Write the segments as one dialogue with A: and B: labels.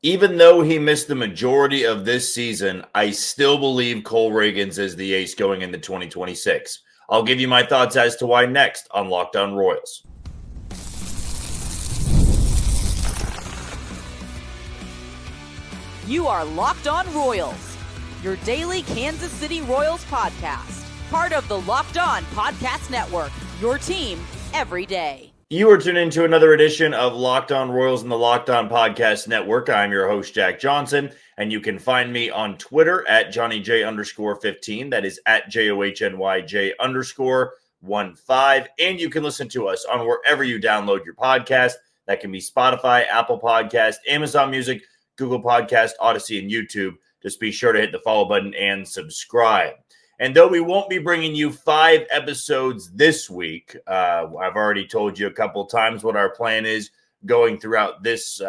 A: Even though he missed the majority of this season, I still believe Cole Ragans is the ace going into 2026. I'll give you my thoughts as to why next on Locked On Royals.
B: You are Locked On Royals, your daily Kansas City Royals podcast. Part of the Locked On Podcast Network, your team every day.
A: You are tuned into another edition of Locked On Royals in the Locked On Podcast Network. I'm your host, Jack Johnson, and you can find me on Twitter at JohnnyJ_15. That is at JOHNYJ_15. And you can listen to us on wherever you download your podcast. That can be Spotify, Apple Podcast, Amazon Music, Google Podcast, Odyssey, and YouTube. Just be sure to hit the follow button and subscribe. And though we won't be bringing you 5 episodes this week, I've already told you a couple of times what our plan is going throughout this,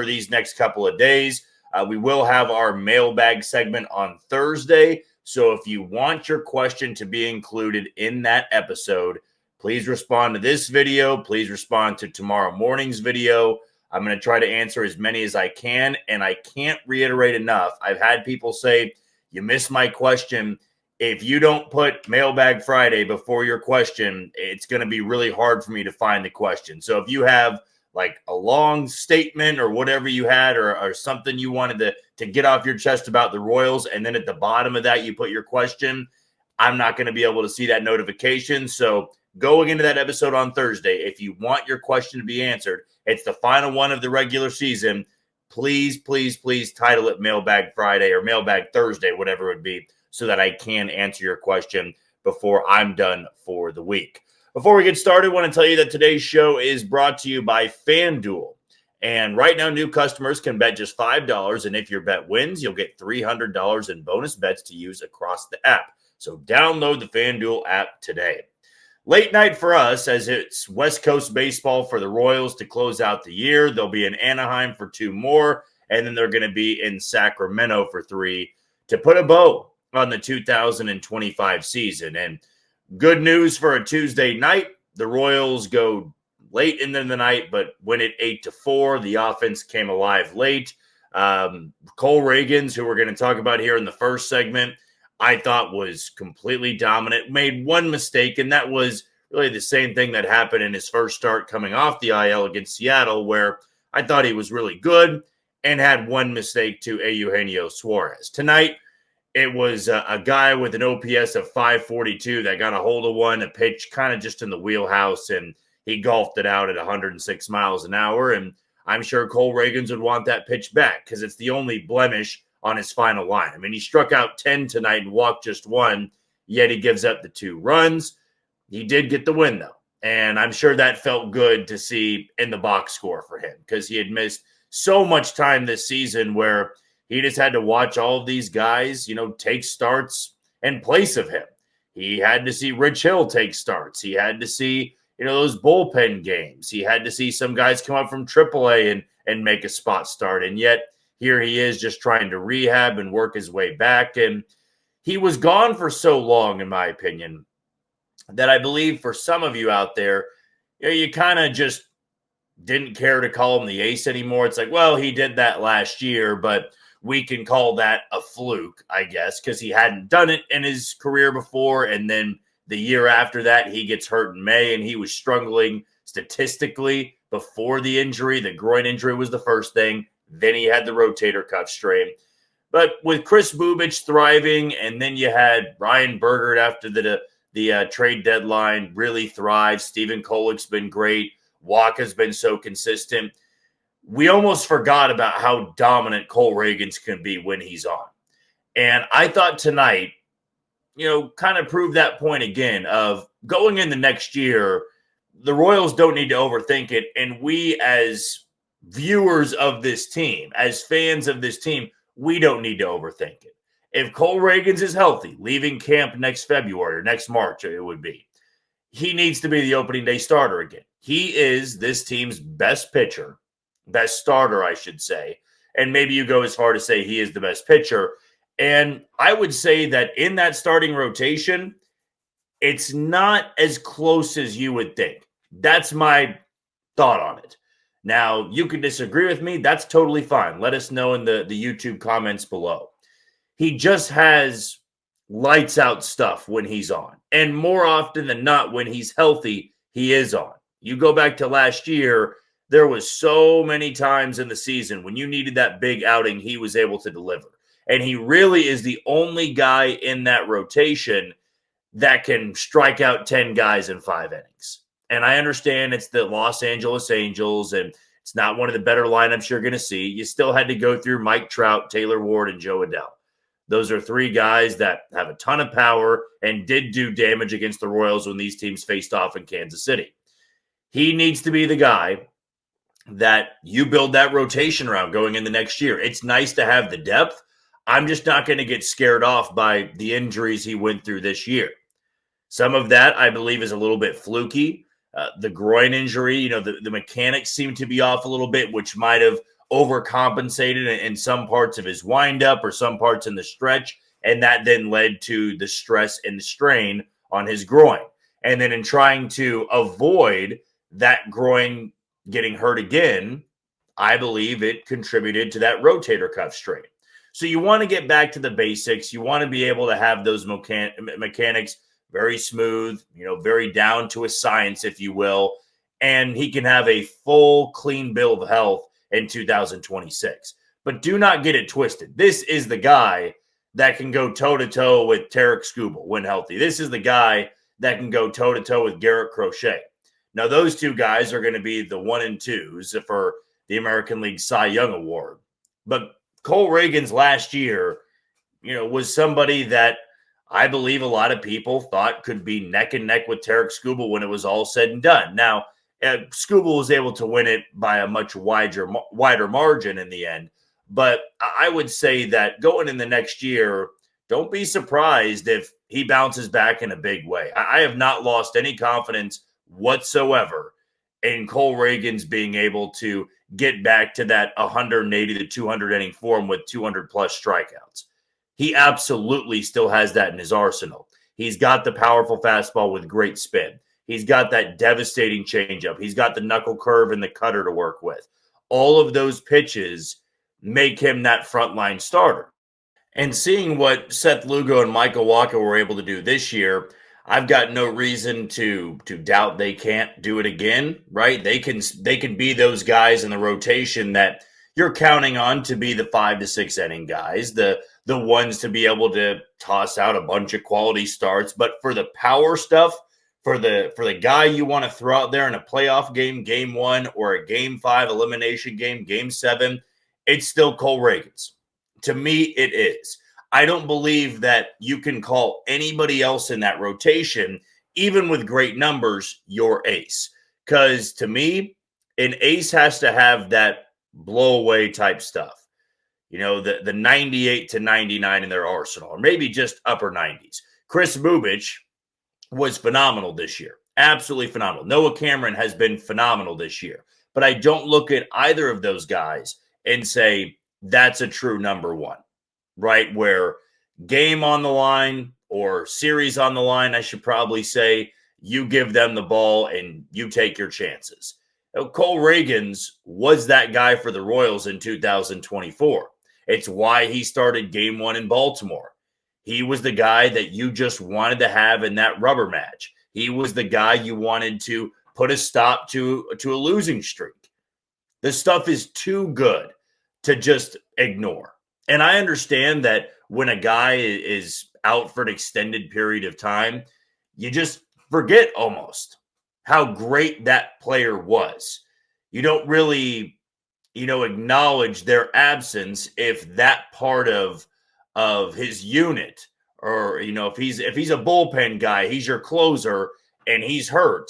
A: these next couple of days. We will have our mailbag segment on Thursday. So if you want your question to be included in that episode, please respond to this video. Please respond to tomorrow morning's video. I'm going to try to answer as many as I can, and I can't reiterate enough. I've had people say, you missed my question. If you don't put Mailbag Friday before your question, it's going to be really hard for me to find the question. So if you have like a long statement or whatever you had or something you wanted to get off your chest about the Royals, and then at the bottom of that you put your question, I'm not going to be able to see that notification. So going into that episode on Thursday, if you want your question to be answered, it's the final one of the regular season. Please, please, please title it Mailbag Friday or Mailbag Thursday, whatever it would be, so that I can answer your question before I'm done for the week. Before we get started, I want to tell you that today's show is brought to you by FanDuel. And right now, new customers can bet just $5, and if your bet wins, you'll get $300 in bonus bets to use across the app. So download the FanDuel app today. Late night for us, as it's West Coast baseball for the Royals to close out the year. They'll be in Anaheim for 2 more, and then they're going to be in Sacramento for 3 to put a bow on the 2025 season. And good news for a Tuesday night, the Royals go late into the night, but win it 8-4. The offense came alive late. Cole Ragans, who we're going to talk about here in the first segment, I thought was completely dominant, made one mistake, and that was really the same thing that happened in his first start coming off the IL against Seattle, where I thought he was really good and had one mistake to Eugenio Suarez. Tonight, it was a guy with an OPS of 542 that got a hold of one, a pitch kind of just in the wheelhouse, and he golfed it out at 106 miles an hour. And I'm sure Cole Ragans would want that pitch back because it's the only blemish on his final line. I mean, he struck out 10 tonight and walked just 1, yet he gives up the 2 runs. He did get the win, though, and I'm sure that felt good to see in the box score for him because he had missed so much time this season where he just had to watch all of these guys, take starts in place of him. He had to see Rich Hill take starts. He had to see, those bullpen games. He had to see some guys come up from AAA and make a spot start, and yet here he is just trying to rehab and work his way back. And he was gone for so long, in my opinion, that I believe for some of you out there, you kind of just didn't care to call him the ace anymore. It's like, well, he did that last year, but we can call that a fluke, I guess, because he hadn't done it in his career before. And then the year after that, he gets hurt in May, and he was struggling statistically before the injury. The groin injury was the first thing. Then he had the rotator cuff strain. But with Chris Bubich thriving, and then you had Ryan Bergert after the trade deadline really thrive. Stephen Kolek's been great. Waka's been so consistent. We almost forgot about how dominant Cole Ragans can be when he's on. And I thought tonight, kind of proved that point again of going in the next year, the Royals don't need to overthink it. And we as viewers of this team, as fans of this team, we don't need to overthink it. If Cole Ragans is healthy, leaving camp next February or next March, it would be, he needs to be the opening day starter again. He is this team's best pitcher, best starter, I should say. And maybe you go as far to say he is the best pitcher. And I would say that in that starting rotation, it's not as close as you would think. That's my thought on it. Now, you can disagree with me. That's totally fine. Let us know in the YouTube comments below. He just has lights out stuff when he's on. And more often than not, when he's healthy, he is on. You go back to last year, there was so many times in the season when you needed that big outing, he was able to deliver. And he really is the only guy in that rotation that can strike out 10 guys in 5 innings. And I understand it's the Los Angeles Angels, and it's not one of the better lineups you're going to see. You still had to go through Mike Trout, Taylor Ward, and Joe Adell. Those are 3 guys that have a ton of power and did do damage against the Royals when these teams faced off in Kansas City. He needs to be the guy that you build that rotation around going in the next year. It's nice to have the depth. I'm just not going to get scared off by the injuries he went through this year. Some of that, I believe, is a little bit fluky. The groin injury, the mechanics seem to be off a little bit, which might have overcompensated in some parts of his windup or some parts in the stretch, and that then led to the stress and the strain on his groin. And then in trying to avoid that groin getting hurt again, I believe it contributed to that rotator cuff strain. So you want to get back to the basics. You want to be able to have those mechanics very smooth, very down to a science, if you will, and he can have a full, clean bill of health in 2026. But do not get it twisted. This is the guy that can go toe-to-toe with Tarek Skubal when healthy. This is the guy that can go toe-to-toe with Garrett Crochet. Now, those 2 guys are going to be the 1 and 2s for the American League Cy Young Award. But Cole Ragans last year, was somebody that I believe a lot of people thought could be neck and neck with Tarek Skubal when it was all said and done. Now, Skubal was able to win it by a much wider margin in the end. But I would say that going in the next year, don't be surprised if he bounces back in a big way. I have not lost any confidence whatsoever in Cole Ragans being able to get back to that 180 to 200 inning form with 200 plus strikeouts. He absolutely still has that in his arsenal. He's got the powerful fastball with great spin. He's got that devastating changeup. He's got the knuckle curve and the cutter to work with. All of those pitches make him that frontline starter. And seeing what Seth Lugo and Michael Wacha were able to do this year, I've got no reason to doubt they can't do it again, right? They can be those guys in the rotation that you're counting on to be the 5 to 6 inning guys, the ones to be able to toss out a bunch of quality starts. But for the power stuff, for the guy you want to throw out there in a playoff game, game 1, or a game 5 elimination game, game 7, it's still Cole Ragans. To me, it is. I don't believe that you can call anybody else in that rotation, even with great numbers, your ace. Because to me, an ace has to have that blow away type stuff. The 98 to 99 in their arsenal, or maybe just upper 90s. Chris Bubich was phenomenal this year. Absolutely phenomenal. Noah Cameron has been phenomenal this year. But I don't look at either of those guys and say that's a true number 1, right? Where game on the line or series on the line, I should probably say, you give them the ball and you take your chances. Cole Ragans was that guy for the Royals in 2024. It's why he started game 1 in Baltimore. He was the guy that you just wanted to have in that rubber match. He was the guy you wanted to put a stop to a losing streak. This stuff is too good to just ignore. And I understand that when a guy is out for an extended period of time, you just forget almost how great that player was. You don't really, acknowledge their absence if that part of his unit, or, if he's a bullpen guy, he's your closer and he's hurt,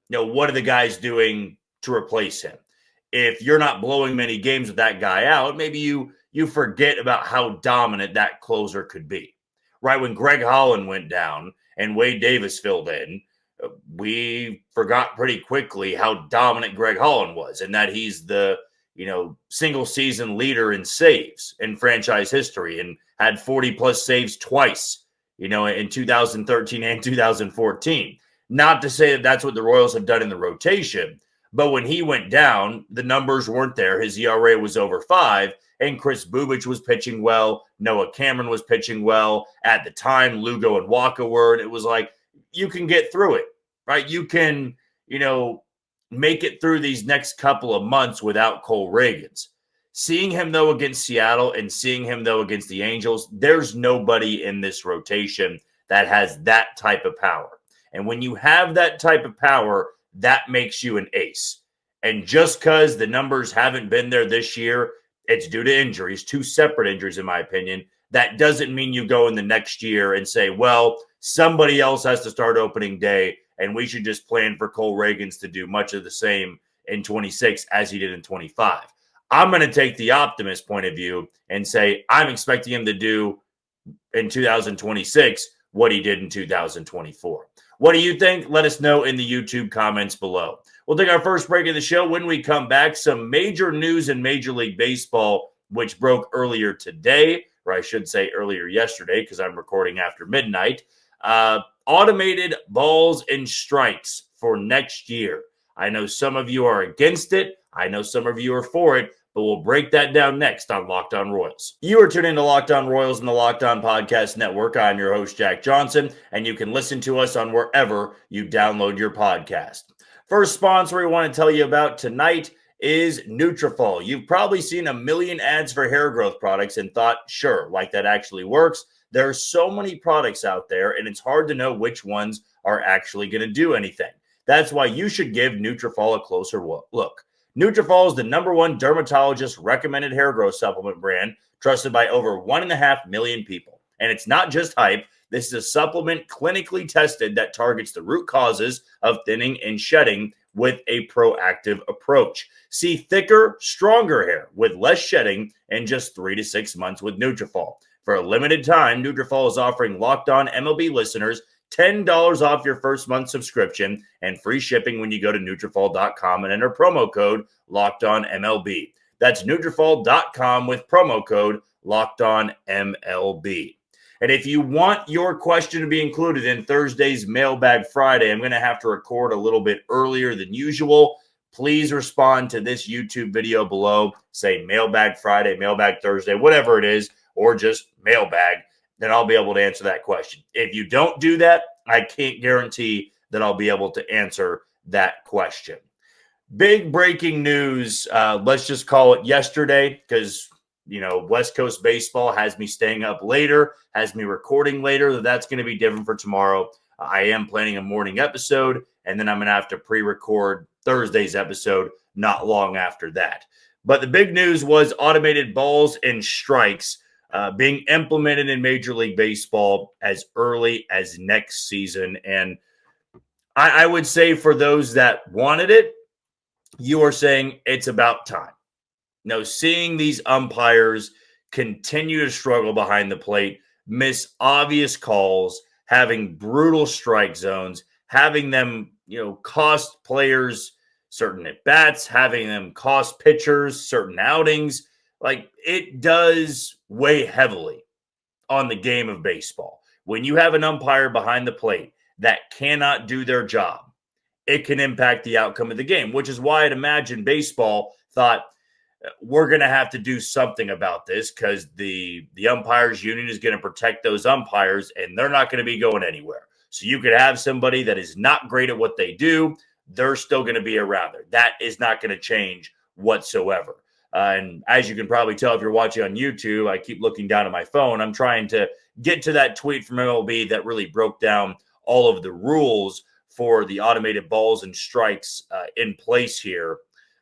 A: what are the guys doing to replace him? If you're not blowing many games with that guy out, maybe you forget about how dominant that closer could be. Right when Greg Holland went down and Wade Davis filled in, we forgot pretty quickly how dominant Greg Holland was, and that he's the single season leader in saves in franchise history, and had 40 plus saves twice, in 2013 and 2014. Not to say that that's what the Royals have done in the rotation, But when he went down, the numbers weren't there. His ERA was over 5, and Chris Bubich was pitching well. Noah Cameron was pitching well. At the time, Lugo and Waka were. And it was like, you can get through it, right? You can, make it through these next couple of months without Cole Ragans. Seeing him, though, against Seattle and seeing him, though, against the Angels, there's nobody in this rotation that has that type of power. And when you have that type of power, that makes you an ace. And just because the numbers haven't been there this year, it's due to injuries, 2 separate injuries, in my opinion. That doesn't mean you go in the next year and say, well, somebody else has to start opening day, and we should just plan for Cole Ragans to do much of the same in 26 as he did in 25. I'm going to take the optimist point of view and say I'm expecting him to do in 2026 what he did in 2024. What do you think? Let us know in the YouTube comments below. We'll take our first break of the show. When we come back, some major news in Major League Baseball, which broke earlier today, or I should say earlier yesterday because I'm recording after midnight. Automated balls and strikes for next year. I know some of you are against it. I know some of you are for it, but we'll break that down next on Locked On Royals. You are tuned into Locked On Royals and the Locked On Podcast Network. I'm your host, Jack Johnson, and you can listen to us on wherever you download your podcast. First sponsor we want to tell you about tonight is Nutrafol. You've probably seen a million ads for hair growth products and thought, sure, like that actually works. There are so many products out there, and it's hard to know which ones are actually going to do anything. That's why you should give Nutrafol a closer look. Nutrafol is the #1 dermatologist recommended hair growth supplement brand, trusted by over 1.5 million people. And it's not just hype. This is a supplement clinically tested that targets the root causes of thinning and shedding with a proactive approach. See thicker, stronger hair with less shedding in just 3 to 6 months with Nutrafol. For a limited time, Nutrafol is offering Locked On MLB listeners $10 off your first month subscription and free shipping when you go to Nutrafol.com and enter promo code LOCKEDONMLB. That's Nutrafol.com with promo code LOCKEDONMLB. And if you want your question to be included in Thursday's Mailbag Friday, I'm going to have to record a little bit earlier than usual. Please respond to this YouTube video below. Say Mailbag Friday, Mailbag Thursday, whatever it is, or just Mailbag. Then I'll be able to answer that question. If you don't do that, I can't guarantee that I'll be able to answer that question. Big breaking news. Let's just call it yesterday because, West Coast baseball has me staying up later, has me recording later. That's going to be different for tomorrow. I am planning a morning episode, and then I'm going to have to pre-record Thursday's episode not long after that. But the big news was automated balls and strikes being implemented in Major League Baseball as early as next season. And I would say for those that wanted it, you are saying it's about time. Now, seeing these umpires continue to struggle behind the plate, miss obvious calls, having brutal strike zones, having them, cost players certain at-bats, having them cost pitchers certain outings, like it does weigh heavily on the game of baseball. When you have an umpire behind the plate that cannot do their job, it can impact the outcome of the game, which is why I'd imagine baseball thought we're going to have to do something about this because the umpires union is going to protect those umpires and they're not going to be going anywhere. So you could have somebody that is not great at what they do. They're still going to be around there. That is not going to change whatsoever. And as you can probably tell if you're watching on YouTube, I keep looking down at my phone. I'm trying to get to that tweet from MLB that really broke down all of the rules for the automated balls and strikes in place here.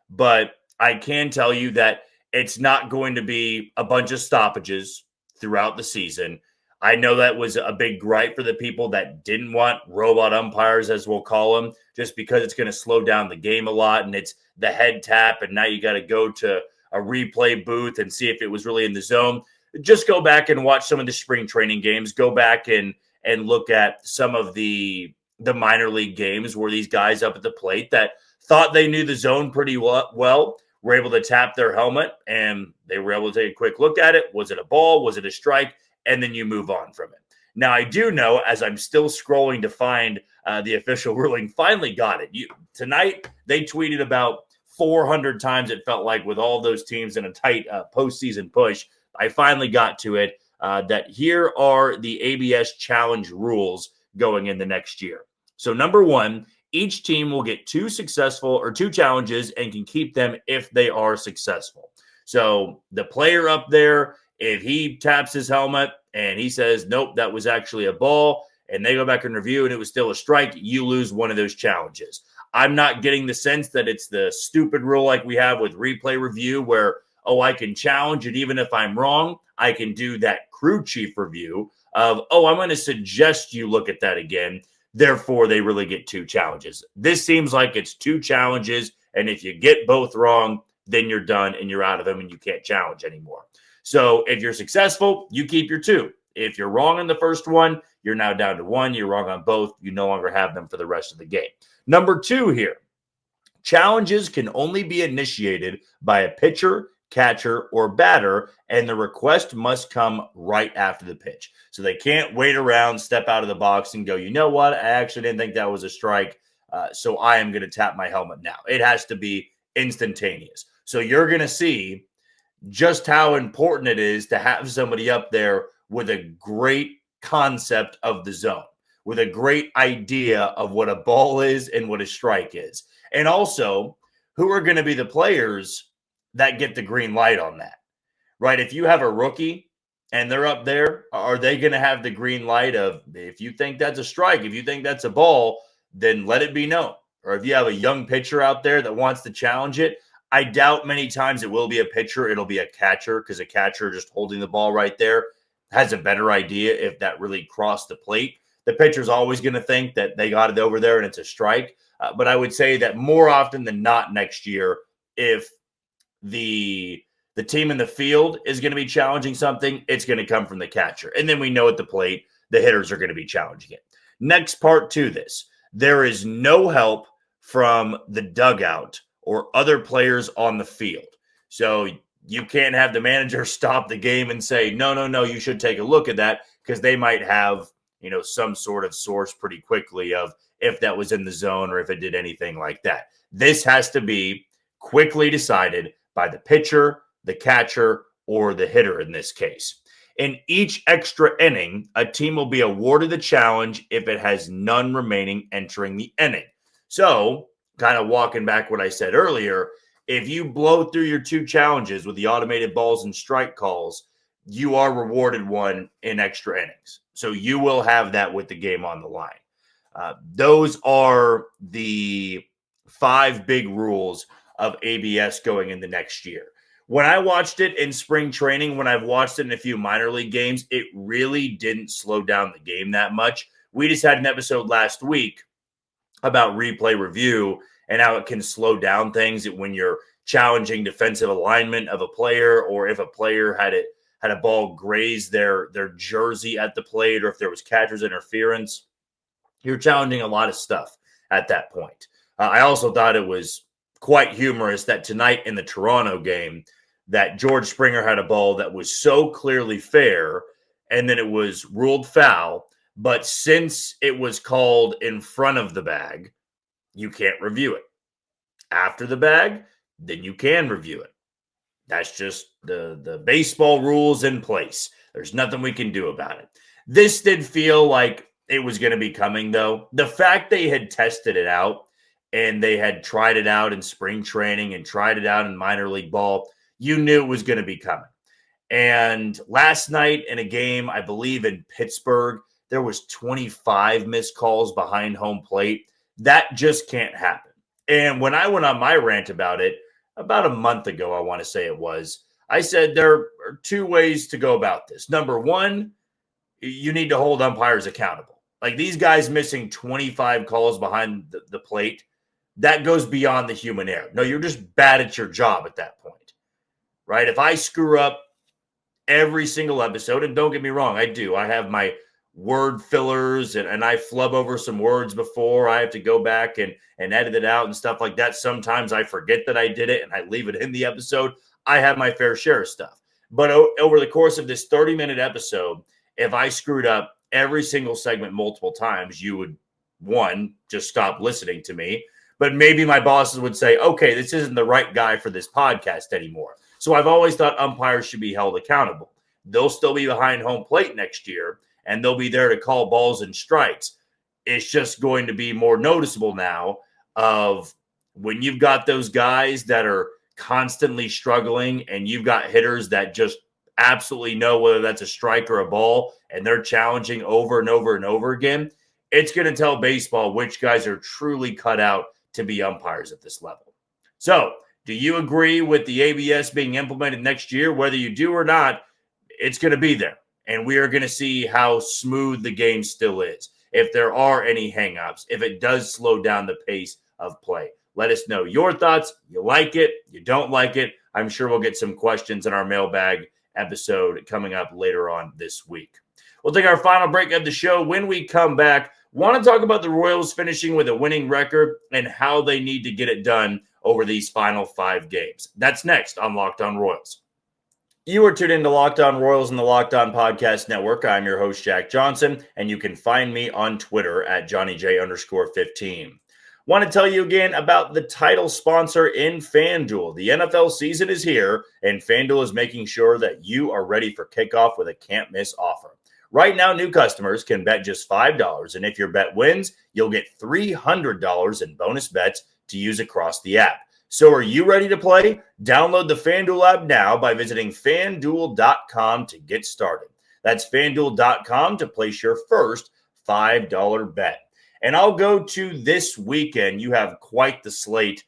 A: But I can tell you that it's not going to be a bunch of stoppages throughout the season. I know that was a big gripe for the people that didn't want robot umpires, as we'll call them, just because it's going to slow down the game a lot and it's the head tap and now you got to go to a replay booth and see if it was really in the zone. Just go back and watch some of the spring training games. Go back and look at some of the minor league games where these guys up at the plate that thought they knew the zone pretty well were able to tap their helmet and they were able to take a quick look at it. Was it a ball? Was it a strike? And then you move on from it. Now, I do know, as I'm still scrolling to find the official ruling, finally got it. Tonight, they tweeted about 400 times, it felt like, with all those teams in a tight postseason push. I finally got to it, that here are the ABS challenge rules going in the next year. So number one, each team will get two challenges and can keep them if they are successful. So the player up there, if he taps his helmet and he says, nope, that was actually a ball, and they go back and review and it was still a strike, you lose one of those challenges. I'm not getting the sense that it's the stupid rule like we have with replay review where, I can challenge it even if I'm wrong. I can do that crew chief review of, I'm going to suggest you look at that again. Therefore, they really get two challenges. This seems like it's two challenges, and if you get both wrong, then you're done and you're out of them and you can't challenge anymore. So if you're successful, you keep your two. If you're wrong on the first one, you're now down to one. You're wrong on both. You no longer have them for the rest of the game. Number two here, challenges can only be initiated by a pitcher, catcher, or batter, and the request must come right after the pitch. So they can't wait around, step out of the box, and go, you know what? I actually didn't think that was a strike, so I am going to tap my helmet now. It has to be instantaneous. So you're going to see just how important it is to have somebody up there with a great concept of the zone, with a great idea of what a ball is and what a strike is. And also, who are going to be the players that get the green light on that, right? If you have a rookie and they're up there, are they going to have the green light of, if you think that's a strike, if you think that's a ball, then let it be known? Or if you have a young pitcher out there that wants to challenge it, I doubt many times it will be a pitcher. It'll be a catcher, because a catcher just holding the ball right there has a better idea if that really crossed the plate. The pitcher's always going to think that they got it over there and it's a strike. But I would say that more often than not next year, if the team in the field is going to be challenging something, it's going to come from the catcher. And then we know at the plate, the hitters are going to be challenging it. Next part to this, there is no help from the dugout or other players on the field. So you can't have the manager stop the game and say, no, you should take a look at that, because they might have, some sort of source pretty quickly of if that was in the zone or if it did anything like that. This has to be quickly decided by the pitcher, the catcher, or the hitter in this case. In each extra inning, a team will be awarded the challenge if it has none remaining entering the inning. So, kind of walking back what I said earlier, if you blow through your two challenges with the automated balls and strike calls, you are rewarded one in extra innings. So you will have that with the game on the line. Those are the 5 big rules of ABS going into next year. When I watched it in spring training, when I've watched it in a few minor league games, it really didn't slow down the game that much. We just had an episode last week about replay review and how it can slow down things when you're challenging defensive alignment of a player, or if a player had a ball graze their jersey at the plate, or if there was catcher's interference. You're challenging a lot of stuff at that point. I also thought it was quite humorous that tonight in the Toronto game that George Springer had a ball that was so clearly fair, and then it was ruled foul. But since it was called in front of the bag, you can't review it. After the bag, then you can review it. That's just the baseball rules in place. There's nothing we can do about it. This did feel like it was going to be coming, though. The fact they had tested it out and they had tried it out in spring training and tried it out in minor league ball, you knew it was going to be coming. And last night in a game, I believe in Pittsburgh, there was 25 missed calls behind home plate. That just can't happen. And when I went on my rant about it, about a month ago, I want to say it was, I said there are 2 ways to go about this. Number one, you need to hold umpires accountable. Like, these guys missing 25 calls behind the plate, that goes beyond the human error. No, you're just bad at your job at that point, right? If I screw up every single episode, and don't get me wrong, I do. I have my word fillers and I flub over some words before. I have to go back and edit it out and stuff like that. Sometimes I forget that I did it and I leave it in the episode. I have my fair share of stuff. But over the course of this 30-minute episode, if I screwed up every single segment multiple times, you would, one, just stop listening to me. But maybe my bosses would say, okay, this isn't the right guy for this podcast anymore. So I've always thought umpires should be held accountable. They'll still be behind home plate next year, and they'll be there to call balls and strikes. It's just going to be more noticeable now of when you've got those guys that are constantly struggling and you've got hitters that just absolutely know whether that's a strike or a ball, and they're challenging over and over and over again. It's going to tell baseball which guys are truly cut out to be umpires at this level. So, do you agree with the ABS being implemented next year? Whether you do or not, it's going to be there. And we are going to see how smooth the game still is. If there are any hangups, if it does slow down the pace of play. Let us know your thoughts. You like it, you don't like it. I'm sure we'll get some questions in our mailbag episode coming up later on this week. We'll take our final break of the show. When we come back, want to talk about the Royals finishing with a winning record and how they need to get it done over these final 5 games. That's next on Locked On Royals. You are tuned into Locked On Royals and the Locked On Podcast Network. I'm your host, Jack Johnson, and you can find me on Twitter at JohnnyJ_15. Want to tell you again about the title sponsor in FanDuel. The NFL season is here, and FanDuel is making sure that you are ready for kickoff with a can't-miss offer. Right now, new customers can bet just $5, and if your bet wins, you'll get $300 in bonus bets to use across the app. So are you ready to play? Download the FanDuel app now by visiting FanDuel.com to get started. That's FanDuel.com to place your first $5 bet. And I'll go to this weekend. You have quite the slate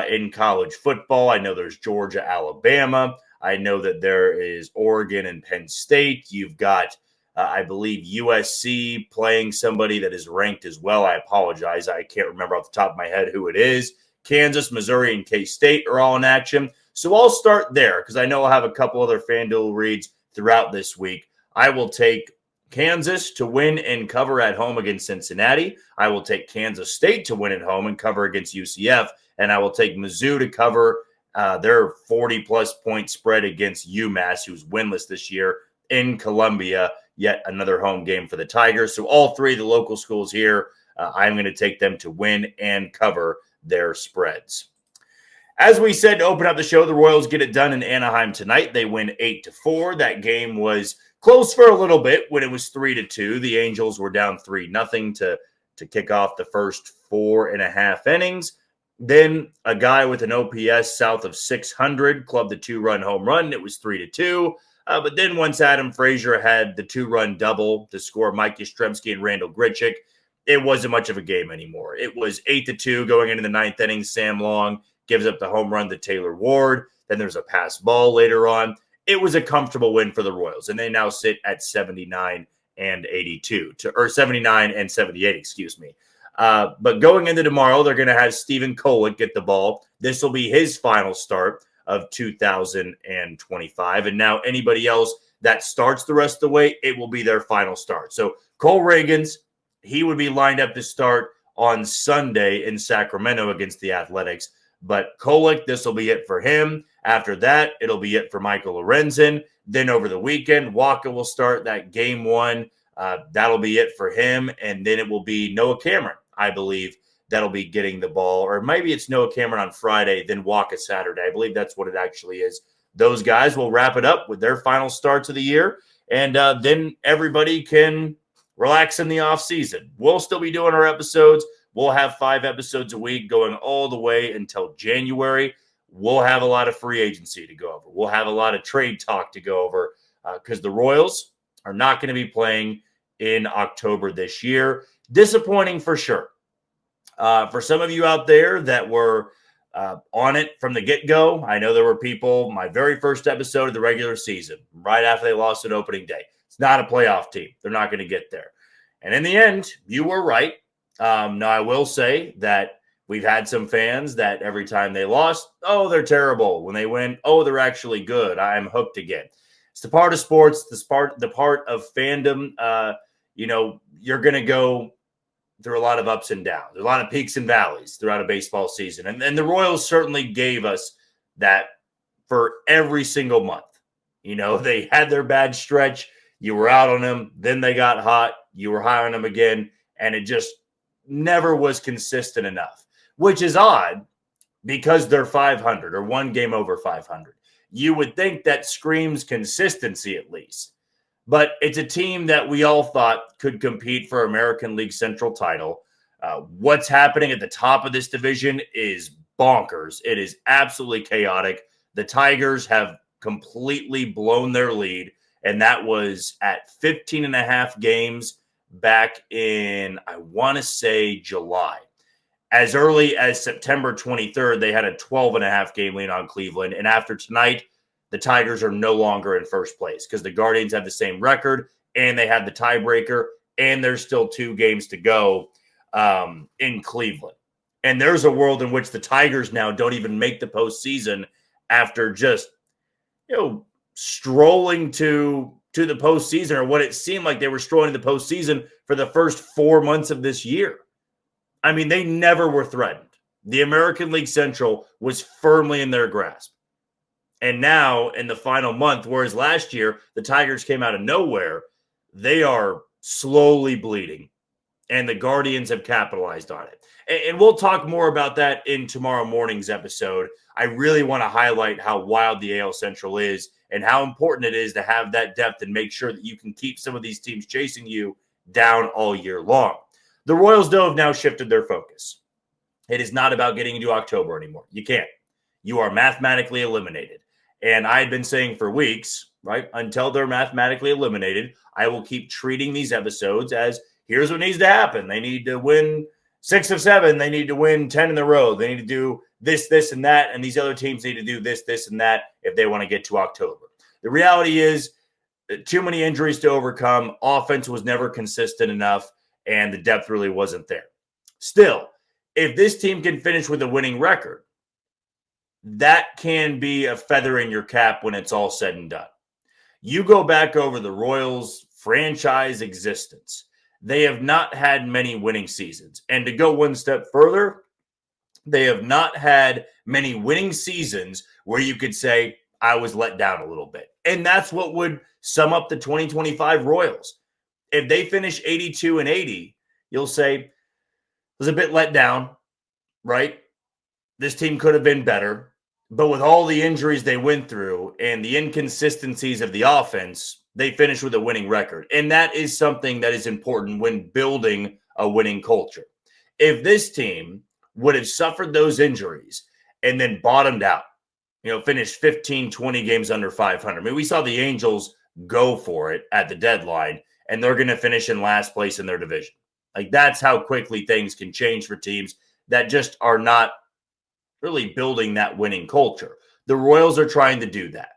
A: in college football. I know there's Georgia, Alabama. I know that there is Oregon and Penn State. You've got, I believe, USC playing somebody that is ranked as well. I apologize. I can't remember off the top of my head who it is. Kansas, Missouri, and K-State are all in action. So I'll start there because I know I'll have a couple other FanDuel reads throughout this week. I will take Kansas to win and cover at home against Cincinnati. I will take Kansas State to win at home and cover against UCF. And I will take Mizzou to cover their 40-plus point spread against UMass, who's winless this year in Columbia. Yet another home game for the Tigers. So all 3 of the local schools here, I'm going to take them to win and cover their spreads. As we said to open up the show, the Royals get it done in Anaheim tonight. They win 8-4. That game was close for a little bit when it was 3-2. The Angels were down 3-0 to kick off the first 4.5 innings. Then a guy with an OPS south of 600 clubbed the 2-run home run. It was 3-2. But then once Adam Frazier had the 2-run double to score Mike Yastrzemski and Randall Grichuk, it wasn't much of a game anymore. It was 8-2 going into the 9th inning. Sam Long gives up the home run to Taylor Ward. Then there's a pass ball later on. It was a comfortable win for the Royals, and they now sit at 79 and 82, or 79 and 78, excuse me. But going into tomorrow, they're going to have Stephen Kolek get the ball. This will be his final start of 2025. And now anybody else that starts the rest of the way, it will be their final start. So Cole Ragans, he would be lined up to start on Sunday in Sacramento against the Athletics. But Kolek, this will be it for him. After that, it'll be it for Michael Lorenzen. Then over the weekend, Waka will start that game 1. That'll be it for him. And then it will be Noah Cameron, I believe, that'll be getting the ball. Or maybe it's Noah Cameron on Friday, then Waka Saturday. I believe that's what it actually is. Those guys will wrap it up with their final starts of the year. And then everybody can relax in the offseason. We'll still be doing our episodes. We'll have 5 episodes a week going all the way until January. We'll have a lot of free agency to go over. We'll have a lot of trade talk to go over because the Royals are not going to be playing in October this year. Disappointing for sure. For some of you out there that were on it from the get-go, I know there were people, my very first episode of the regular season, right after they lost at opening day. It's not a playoff team. They're not going to get there. And in the end, you were right. Now, I will say that we've had some fans that every time they lost, oh, they're terrible. When they win, oh, they're actually good. I'm hooked again. It's the part of sports, the part of fandom. You're going to go through a lot of ups and downs. There's a lot of peaks and valleys throughout a baseball season. And the Royals certainly gave us that for every single month. They had their bad stretch. You were out on them. Then they got hot. You were high on them again, and it just never was consistent enough, which is odd because they're 500 or one game over 500. You would think that screams consistency at least. But it's a team that we all thought could compete for American League Central title. What's happening at the top of this division is bonkers. It is absolutely chaotic. The Tigers have completely blown their lead, and that was at 15 and a half games back in, I want to say, July. As early as September 23rd, they had a 12 and a half game lead on Cleveland, and after tonight, the Tigers are no longer in first place because the Guardians have the same record, and they had the tiebreaker, and there's still 2 games to go in Cleveland. And there's a world in which the Tigers now don't even make the postseason after just, strolling to the postseason, or what it seemed like they were strolling to the postseason for the first 4 months of this year. I mean, they never were threatened. The American League Central was firmly in their grasp. And now in the final month, whereas last year the Tigers came out of nowhere, they are slowly bleeding, and the Guardians have capitalized on it. And we'll talk more about that in tomorrow morning's episode. I really want to highlight how wild the AL Central is and how important it is to have that depth and make sure that you can keep some of these teams chasing you down all year long. The Royals, though, have now shifted their focus. It is not about getting into October anymore. You can't. You are mathematically eliminated. And I had been saying for weeks, right, until they're mathematically eliminated, I will keep treating these episodes as here's what needs to happen. They need to win 6 of 7. They need to win 10 in a row. They need to do this, this, and that. And these other teams need to do this, this, and that if they want to get to October. The reality is too many injuries to overcome. Offense was never consistent enough, and the depth really wasn't there. Still, if this team can finish with a winning record, that can be a feather in your cap when it's all said and done. You go back over the Royals' franchise existence. They have not had many winning seasons. And to go one step further, they have not had many winning seasons where you could say, I was let down a little bit. And that's what would sum up the 2025 Royals. If they finish 82 and 80, you'll say, it was a bit let down, right? This team could have been better. But with all the injuries they went through and the inconsistencies of the offense, they finished with a winning record. And that is something that is important when building a winning culture. If this team would have suffered those injuries and then bottomed out, finished 15, 20 games under 500. I mean, we saw the Angels go for it at the deadline, and they're going to finish in last place in their division. Like, that's how quickly things can change for teams that just are not really building that winning culture. The Royals are trying to do that.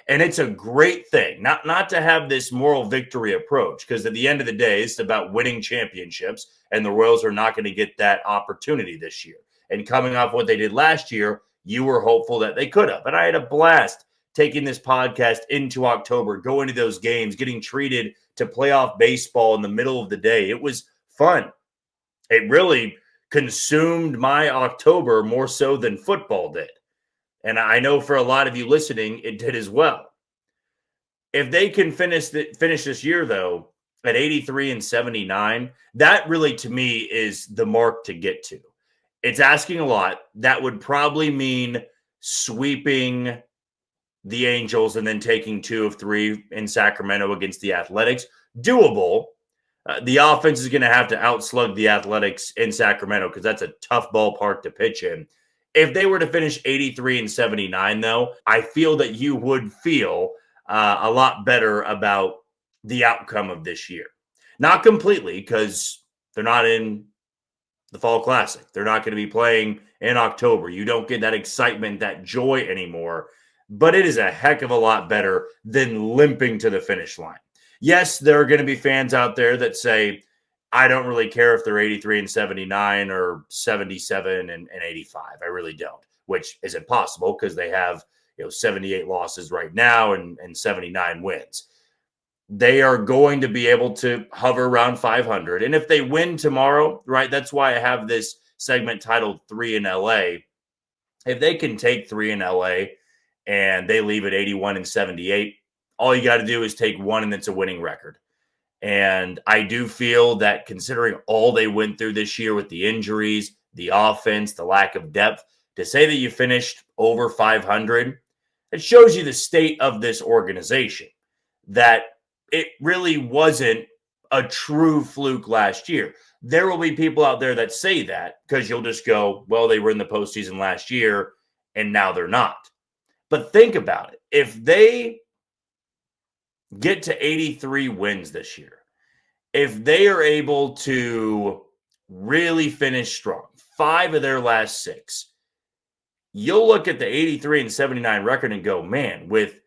A: And it's a great thing, not to have this moral victory approach, because at the end of the day, it's about winning championships, and the Royals are not going to get that opportunity this year. And coming off what they did last year, you were hopeful that they could have. And I had a blast taking this podcast into October, going to those games, getting treated to playoff baseball in the middle of the day. It was fun. It really consumed my October more so than football did. And I know for a lot of you listening, it did as well. If they can finish this year, though, at 83 and 79, that really, to me, is the mark to get to. It's asking a lot. That would probably mean sweeping the Angels and then taking 2 of 3 in Sacramento against the Athletics. Doable. The offense is going to have to outslug the Athletics in Sacramento because that's a tough ballpark to pitch in. If they were to finish 83 and 79, though, I feel that you would feel a lot better about the outcome of this year. Not completely, because they're not in the Fall Classic. They're not going to be playing in October. You don't get that excitement, that joy anymore. But it is a heck of a lot better than limping to the finish line. Yes, there are going to be fans out there that say, I don't really care if they're 83 and 79 or 77 and 85. I really don't, which is impossible because they have 78 losses right now and 79 wins. They are going to be able to hover around 500. And if they win tomorrow, right, that's why I have this segment titled 3 in LA. If they can take 3 in LA and they leave at 81 and 78, all you got to do is take 1 and it's a winning record. And I do feel that considering all they went through this year with the injuries, the offense, the lack of depth, to say that you finished over 500, it shows you the state of this organization, that it really wasn't a true fluke last year. There will be people out there that say that because you'll just go, well, they were in the postseason last year and now they're not. But think about it. If they get to 83 wins this year, if they are able to really finish strong, 5 of their last 6, you'll look at the 83-79 record and go, man, with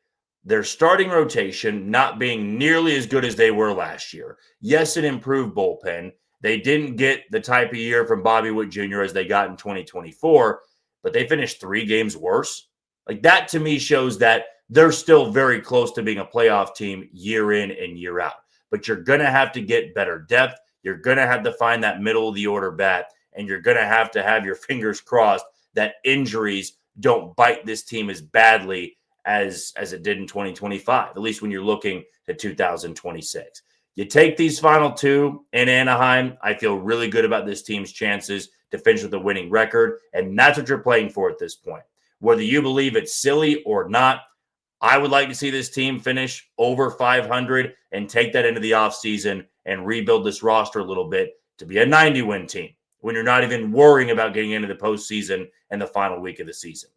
A: their starting rotation not being nearly as good as they were last year. Yes, an improved bullpen. They didn't get the type of year from Bobby Witt Jr. as they got in 2024, but they finished 3 games worse. Like, that to me shows that they're still very close to being a playoff team year in and year out. But you're going to have to get better depth. You're going to have to find that middle of the order bat, and you're going to have your fingers crossed that injuries don't bite this team as badly as it did in 2025, at least when you're looking to 2026. You take these final 2 in Anaheim, I feel really good about this team's chances to finish with a winning record, and that's what you're playing for at this point. Whether you believe it's silly or not, I would like to see this team finish over 500 and take that into the offseason and rebuild this roster a little bit to be a 90-win team when you're not even worrying about getting into the postseason and the final week of the season.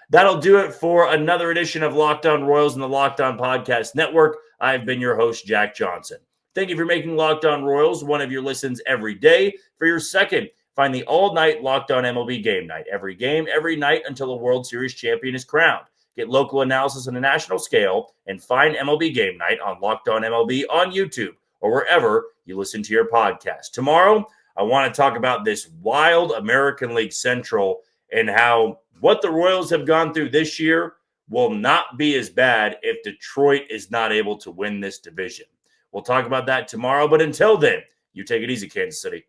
A: That'll do it for another edition of Locked On Royals and the Locked On Podcast Network. I've been your host, Jack Johnson. Thank you for making Locked On Royals one of your listens every day. For your second, find the all-night Locked On MLB Game Night. Every game, every night until a World Series champion is crowned. Get local analysis on a national scale and find MLB Game Night on Locked On MLB on YouTube or wherever you listen to your podcast. Tomorrow, I want to talk about this wild American League Central and how what the Royals have gone through this year will not be as bad if Detroit is not able to win this division. We'll talk about that tomorrow, but until then, you take it easy, Kansas City.